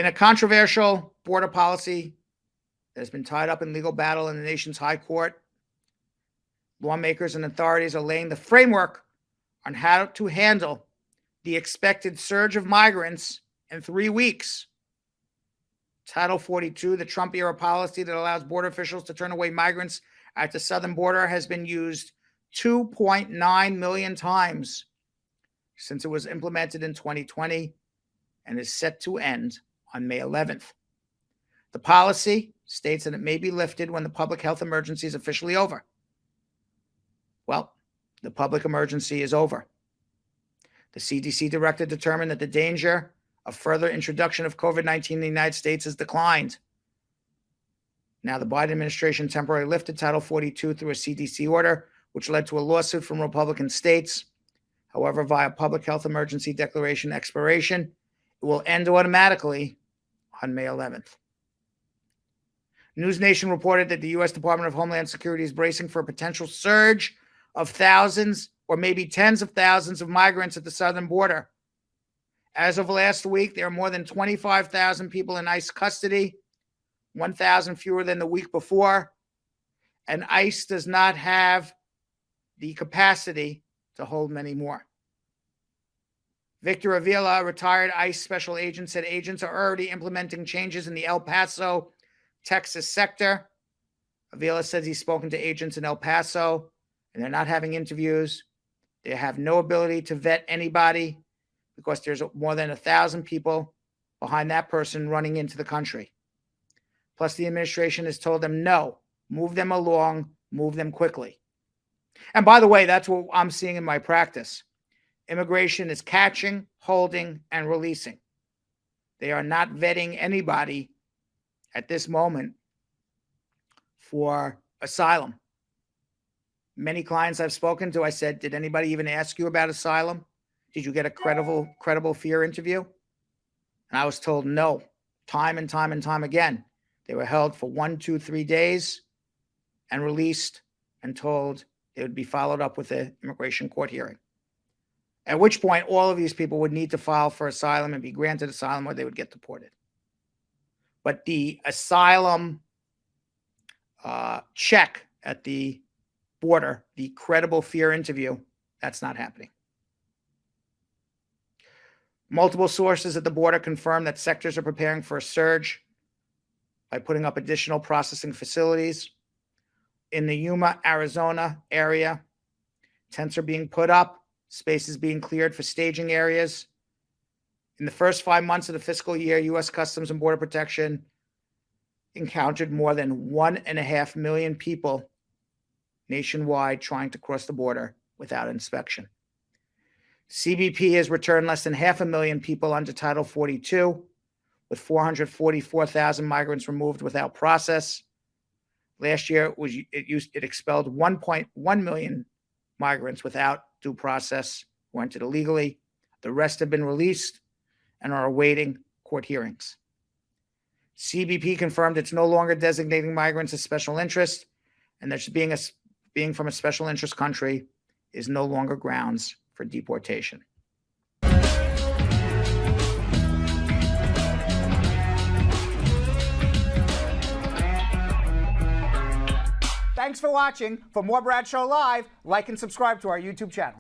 In a controversial border policy that has been tied up in legal battle in the nation's high court, lawmakers and authorities are laying the framework on how to handle the expected surge of migrants in 3 weeks. Title 42, the Trump-era policy that allows border officials to turn away migrants at the southern border, has been used 2.9 million times since it was implemented in 2020 and is set to end on May 11th. The policy states that it may be lifted when the public health emergency is officially over. Well, the public emergency is over. The CDC Director determined that the danger of further introduction of COVID-19 in the United States has declined. Now, the Biden administration temporarily lifted Title 42 through a CDC order, which led to a lawsuit from Republican states. However, via public health emergency declaration expiration, it will end automatically on May 11th. NewsNation reported that the U.S. Department of Homeland Security is bracing for a potential surge of thousands or maybe tens of thousands of migrants at the southern border. As of last week, there are more than 25,000 people in ICE custody, 1,000 fewer than the week before, and ICE does not have the capacity to hold many more. Victor Avila, a retired ICE special agent, said agents are already implementing changes in the El Paso, Texas sector. Avila says he's spoken to agents in El Paso, and they're not having interviews. They have no ability to vet anybody because there's more than 1,000 people behind that person running into the country. Plus, the administration has told them, no, move them along, move them quickly. And by the way, that's what I'm seeing in my practice. Immigration is catching, holding, and releasing. They are not vetting anybody at this moment for asylum. Many clients I've spoken to, I said, did anybody even ask you about asylum? Did you get a credible fear interview? And I was told no, time and time and time again. They were held for 1, 2, 3 days and released and told they would be followed up with an immigration court hearing. At which point, all of these people would need to file for asylum and be granted asylum, or they would get deported. But the asylum check at the border, the credible fear interview, that's not happening. Multiple sources at the border confirm that sectors are preparing for a surge by putting up additional processing facilities. In the Yuma, Arizona area, tents are being put up, spaces being cleared for staging areas. In the first 5 months of the fiscal year, U.S. Customs and Border Protection encountered more than 1.5 million people nationwide trying to cross the border without inspection. CBP has returned less than 500,000 people under Title 42, with 444,000 migrants removed without process. Last year, it expelled 1.1 million migrants without due process who entered illegally. The rest have been released and are awaiting court hearings. CBP confirmed it's no longer designating migrants as special interest, and that being from a special interest country is no longer grounds for deportation. Thanks for watching. For more Bradshaw Live, like and subscribe to our YouTube channel.